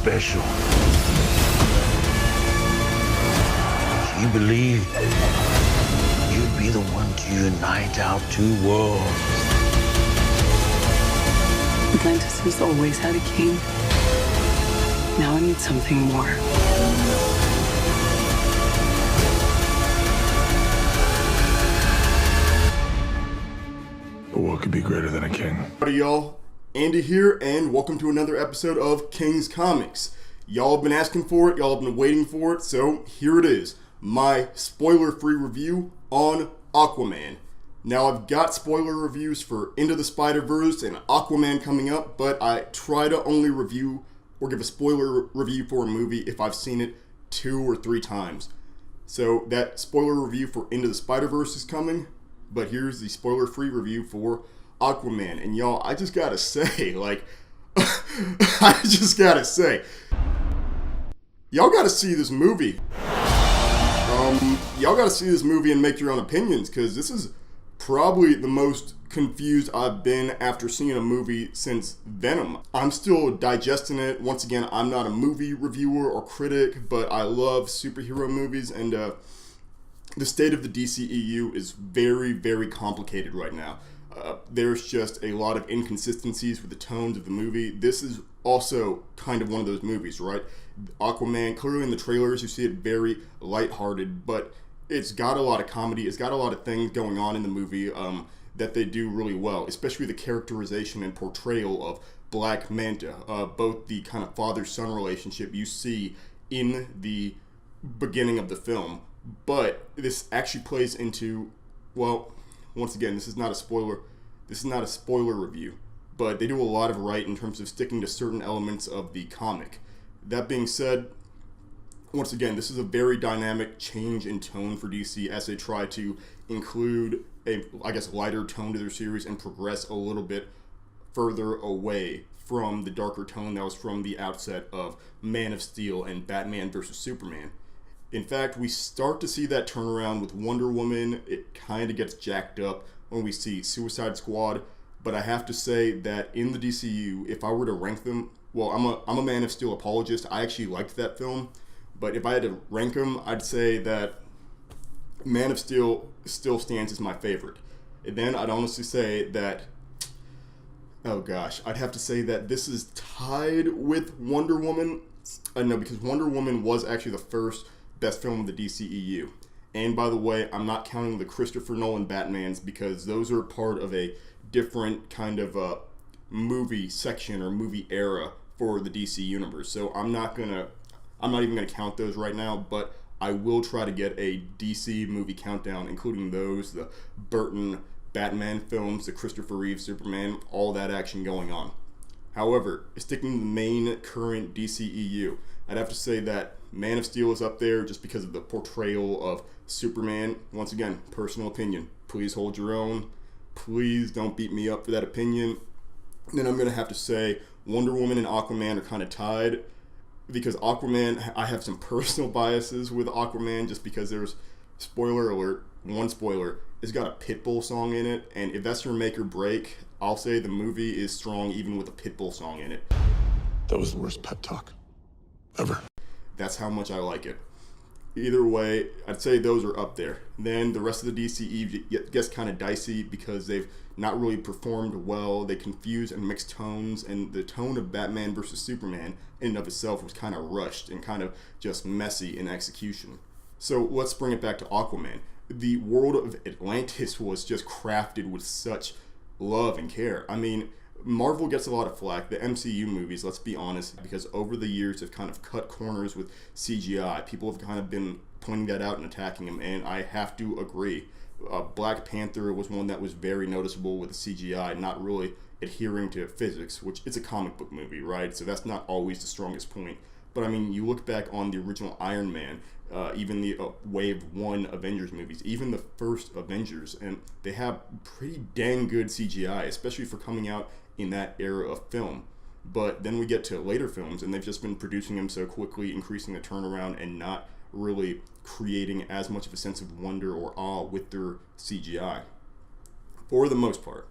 special. She believed you'd be the one to unite our two worlds. Atlantis has always had a king. Now I need something more. What could be greater than a king? Howdy y'all, Andy here, and welcome to another episode of King's Comics. Y'all have been asking for it, y'all have been waiting for it, so here it is. My spoiler-free review on Aquaman. Now I've got spoiler reviews for Into the Spider-Verse and Aquaman coming up, but I try to only review or give a spoiler review for a movie if I've seen it 2 or 3 times. So that spoiler review for Into the Spider-Verse is coming, but here's the spoiler-free review for Aquaman. And y'all, I just gotta say, y'all gotta see this movie. Y'all gotta see this movie and make your own opinions, because this is probably the most confused I've been after seeing a movie since Venom. I'm still digesting it. Once again, I'm not a movie reviewer or critic, but I love superhero movies, and the state of the DCEU is very, very complicated right now. There's just a lot of inconsistencies with the tones of the movie. This is also kind of one of those movies, right? Aquaman, clearly in the trailers you see it very lighthearted, but it's got a lot of comedy. It's got a lot of things going on in the movie that they do really well, especially the characterization and portrayal of Black Manta, both the kind of father-son relationship you see in the beginning of the film. But this actually plays into, well, once again, this is not a spoiler review, but they do a lot of right in terms of sticking to certain elements of the comic. That being said, once again, this is a very dynamic change in tone for DC as they try to include a, lighter tone to their series and progress a little bit further away from the darker tone that was from the outset of Man of Steel and Batman vs. Superman. In fact, we start to see that turnaround with Wonder Woman. It kind of gets jacked up when we see Suicide Squad, but I have to say that in the DCU, if I were to rank them, well, I'm a Man of Steel apologist. I actually liked that film, but if I had to rank them, I'd say that Man of Steel still stands as my favorite. And then I'd honestly say that, I'd have to say that this is tied with Wonder Woman. No, because Wonder Woman was actually the first best film of the DCEU. And by the way, I'm not counting the Christopher Nolan Batmans because those are part of a different kind of movie section or movie era for the DC universe. So I'm not even gonna count those right now, but I will try to get a DC movie countdown, including those, the Burton Batman films, the Christopher Reeve Superman, all that action going on. However, sticking to the main current DCEU, I'd have to say that Man of Steel is up there just because of the portrayal of Superman. Once again, personal opinion. Please hold your own. Please don't beat me up for that opinion. Then I'm going to have to say Wonder Woman and Aquaman are kind of tied, because Aquaman, I have some personal biases with Aquaman just because there's, spoiler alert, one spoiler, it's got a Pitbull song in it, and if that's your make or break, I'll say the movie is strong even with a Pitbull song in it. That was the worst pep talk ever. That's how much I like it. Either way, I'd say those are up there. Then the rest of the DCE gets kind of dicey because they've not really performed well. They confuse and mix tones, and the tone of Batman vs. Superman in and of itself was kind of rushed and kind of just messy in execution. So let's bring it back to Aquaman. The world of Atlantis was just crafted with such love and care. I mean, Marvel gets a lot of flack, the MCU movies, let's be honest, because over the years they've kind of cut corners with CGI. People have kind of been pointing that out and attacking them, and I have to agree. Black Panther was one that was very noticeable with the CGI, not really adhering to physics, which it's a comic book movie, right? So that's not always the strongest point. But I mean, you look back on the original Iron Man, even the Wave 1 Avengers movies, even the first Avengers, and they have pretty dang good CGI, especially for coming out in that era of film. But then we get to later films, and they've just been producing them so quickly, increasing the turnaround, and not really creating as much of a sense of wonder or awe with their CGI, for the most part.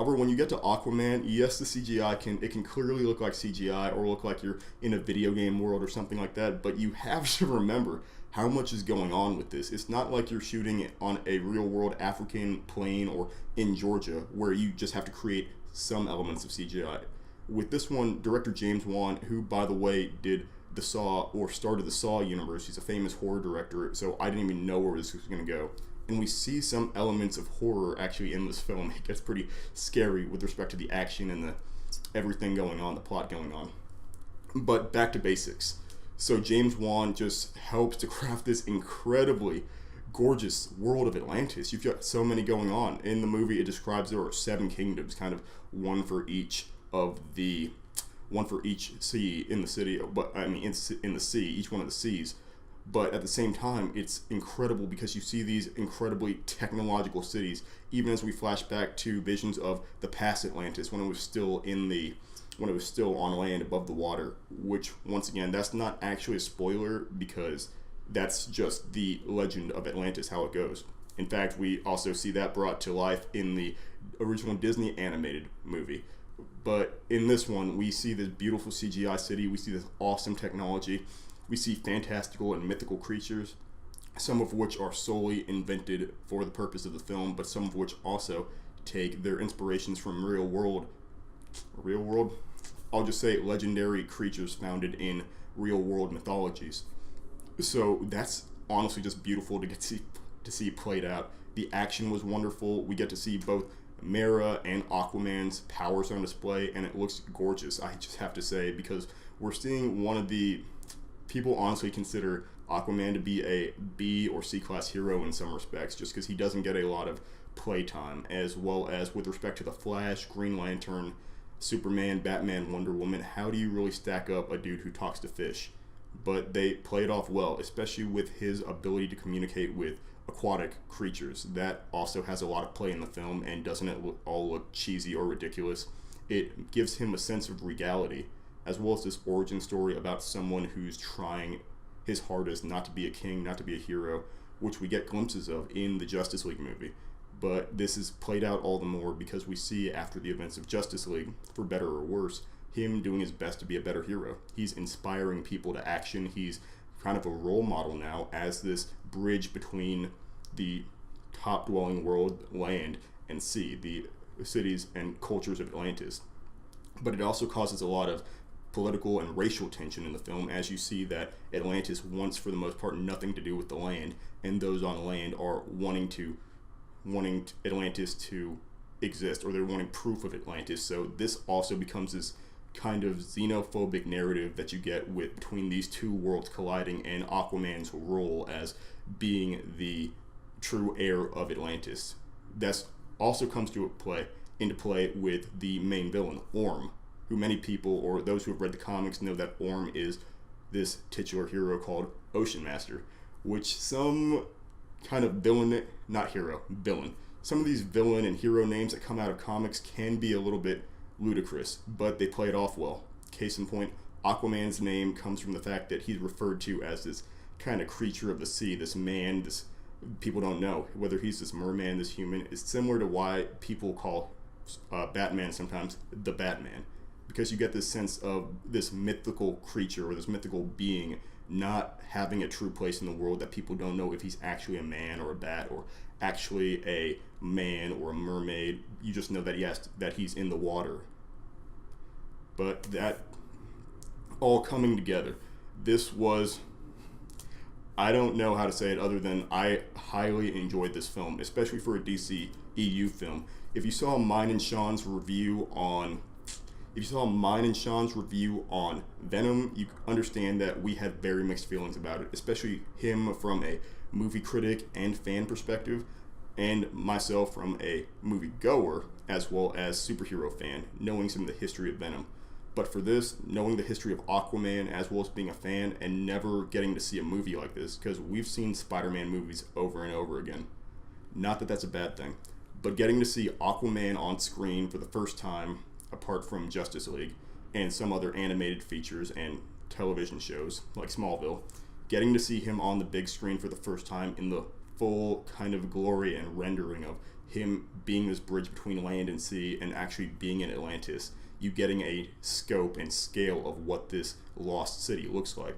However, when you get to Aquaman, yes, the CGI can clearly look like CGI or look like you're in a video game world or something like that, but you have to remember how much is going on with this. It's not like you're shooting on a real world African plain or in Georgia where you just have to create some elements of CGI. With this one, director James Wan, who by the way did the Saw or started the Saw universe, he's a famous horror director, so I didn't even know where this was going to go. And we see some elements of horror actually in this film. It gets pretty scary with respect to the action and the everything going on, the plot going on. But back to basics. So James Wan just helps to craft this incredibly gorgeous world of Atlantis. You've got so many going on. In the movie, it describes there are 7 kingdoms, kind of one for each sea in the city, but I mean in the sea, each one of the seas. But at the same time, it's incredible because you see these incredibly technological cities, even as we flash back to visions of the past Atlantis when it was still on land above the water, which once again, that's not actually a spoiler because that's just the legend of Atlantis, how it goes. In fact, we also see that brought to life in the original Disney animated movie. But in this one, we see this beautiful CGI city, we see this awesome technology, we see fantastical and mythical creatures, some of which are solely invented for the purpose of the film, but some of which also take their inspirations from real world, I'll just say legendary creatures founded in real world mythologies. So that's honestly just beautiful to see played out. The action was wonderful. We get to see both Mera and Aquaman's powers on display, and it looks gorgeous, I just have to say, because we're seeing one of the people honestly consider Aquaman to be a B or C class hero in some respects, just because he doesn't get a lot of playtime, as well as with respect to the Flash, Green Lantern, Superman, Batman, Wonder Woman. How do you really stack up a dude who talks to fish? But they play it off well, especially with his ability to communicate with aquatic creatures. That also has a lot of play in the film, and doesn't it all look cheesy or ridiculous? It gives him a sense of regality, as well as this origin story about someone who's trying his hardest not to be a king, not to be a hero, which we get glimpses of in the Justice League movie. But this is played out all the more because we see, after the events of Justice League, for better or worse, him doing his best to be a better hero. He's inspiring people to action. He's kind of a role model now as this bridge between the top-dwelling world, land, and sea, the cities and cultures of Atlantis. But it also causes a lot of political and racial tension in the film, as you see that Atlantis wants, for the most part, nothing to do with the land, and those on land are wanting Atlantis to exist, or they're wanting proof of Atlantis. So this also becomes this kind of xenophobic narrative that you get between these two worlds colliding, and Aquaman's role as being the true heir of Atlantis. That also comes into play with the main villain, Orm, who many people, or those who have read the comics, know that Orm is this titular hero called Ocean Master, which some kind of villain, some of these villain and hero names that come out of comics can be a little bit ludicrous, but they play it off well. Case in point, Aquaman's name comes from the fact that he's referred to as this kind of creature of the sea, this man, this people don't know whether he's this merman, this human. It's similar to why people call Batman sometimes the Batman, because you get this sense of this mythical creature or this mythical being not having a true place in the world, that people don't know if he's actually a man or a bat or actually a man or a mermaid. You just know that he's in the water. But that all coming together, this was, I don't know how to say it other than I highly enjoyed this film, especially for a DCEU film. If you saw mine and Sean's review on Venom, you understand that we had very mixed feelings about it, especially him from a movie critic and fan perspective, and myself from a movie goer as well as superhero fan, knowing some of the history of Venom. But for this, knowing the history of Aquaman as well as being a fan and never getting to see a movie like this, because we've seen Spider-Man movies over and over again. Not that that's a bad thing, but getting to see Aquaman on screen for the first time, apart from Justice League and some other animated features and television shows like Smallville, getting to see him on the big screen for the first time in the full kind of glory and rendering of him being this bridge between land and sea and actually being in Atlantis, you getting a scope and scale of what this lost city looks like,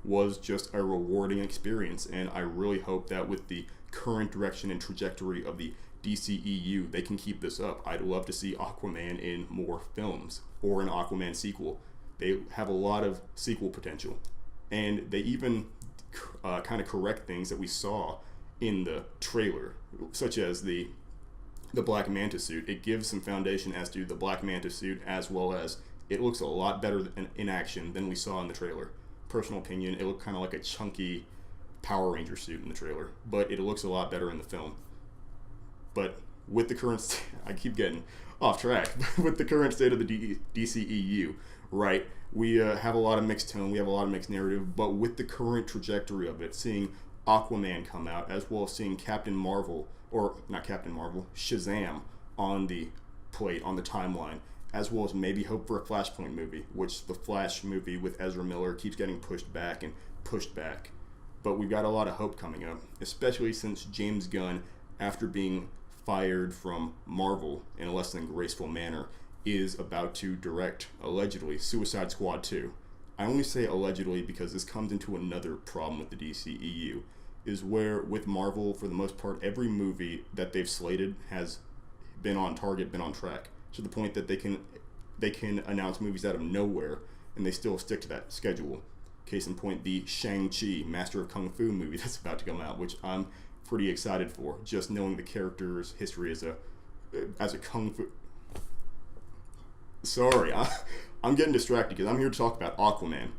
was just a rewarding experience. And I really hope that with the current direction and trajectory of the DCEU, they can keep this up. I'd love to see Aquaman in more films or an Aquaman sequel. They have a lot of sequel potential, and they even kind of correct things that we saw in the trailer, such as the Black Manta suit. It gives some foundation as to the Black Manta suit, as well as it looks a lot better in action than we saw in the trailer. Personal opinion, it looked kind of like a chunky Power Ranger suit in the trailer, but it looks a lot better in the film. But with the current, I keep getting off track, with the current state of the DCEU, right, we have a lot of mixed tone, we have a lot of mixed narrative, but with the current trajectory of it, seeing Aquaman come out, as well as seeing Shazam on the plate, on the timeline, as well as maybe hope for a Flashpoint movie, which the Flash movie with Ezra Miller keeps getting pushed back and pushed back. But we've got a lot of hope coming up, especially since James Gunn, after being fired from Marvel in a less than graceful manner, is about to direct, allegedly, Suicide Squad 2. I only say allegedly because this comes into another problem with the DCEU, is where with Marvel, for the most part, every movie that they've slated has been on target, been on track, to the point that they can announce movies out of nowhere and they still stick to that schedule. Case in point, the Shang-Chi Master of Kung Fu movie that's about to come out, which I'm pretty excited for, just knowing the character's history as a Kung Fu... Sorry, I'm getting distracted because I'm here to talk about Aquaman.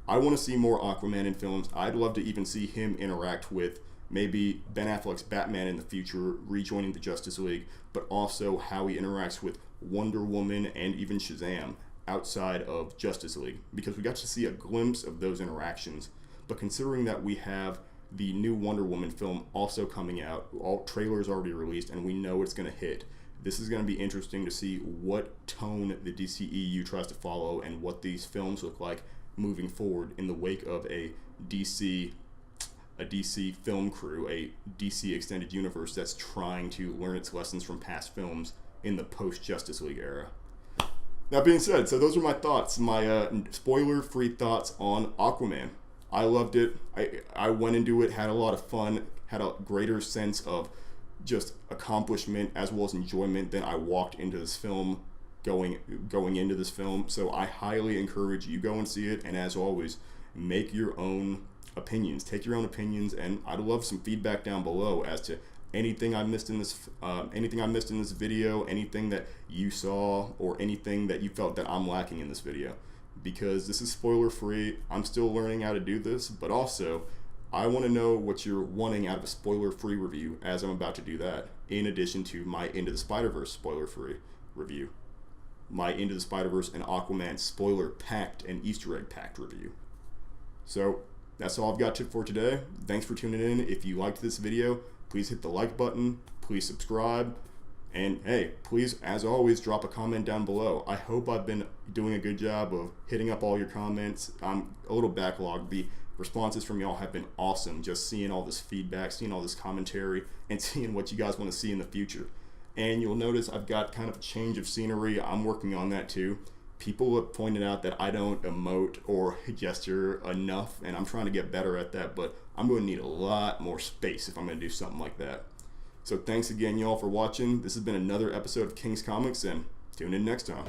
I want to see more Aquaman in films. I'd love to even see him interact with maybe Ben Affleck's Batman in the future, rejoining the Justice League, but also how he interacts with Wonder Woman and even Shazam outside of Justice League, because we got to see a glimpse of those interactions. But considering that we have the new Wonder Woman film also coming out, all trailers already released, and we know it's going to hit, this is going to be interesting to see what tone the DCEU tries to follow and what these films look like moving forward in the wake of a DC film crew, a DC extended universe that's trying to learn its lessons from past films in the post-Justice League era. That being said, so those are my thoughts, my spoiler-free thoughts on Aquaman. I loved it. I went into it, had a lot of fun, had a greater sense of just accomplishment as well as enjoyment than I walked into this film going into this film. So I highly encourage you go and see it, and as always, make your own opinions. Take your own opinions, and I'd love some feedback down below as to anything I missed in this video, anything that you saw, or anything that you felt that I'm lacking in this video. Because this is spoiler free, I'm still learning how to do this, but also I want to know what you're wanting out of a spoiler free review, as I'm about to do that, in addition to my Into the Spider-Verse spoiler free review, my Into the Spider-Verse and Aquaman spoiler packed and Easter egg packed review. So that's all I've got for today. Thanks for tuning in. If you liked this video, please hit the like button, please subscribe, and hey, please, as always, drop a comment down below. I hope I've been doing a good job of hitting up all your comments. I'm a little backlogged. The responses from y'all have been awesome, just seeing all this feedback, seeing all this commentary, and seeing what you guys want to see in the future. And you'll notice I've got kind of a change of scenery. I'm working on that too. People have pointed out that I don't emote or gesture enough, and I'm trying to get better at that, but I'm going to need a lot more space if I'm going to do something like that. So thanks again, y'all, for watching. This has been another episode of King's Comics, and tune in next time.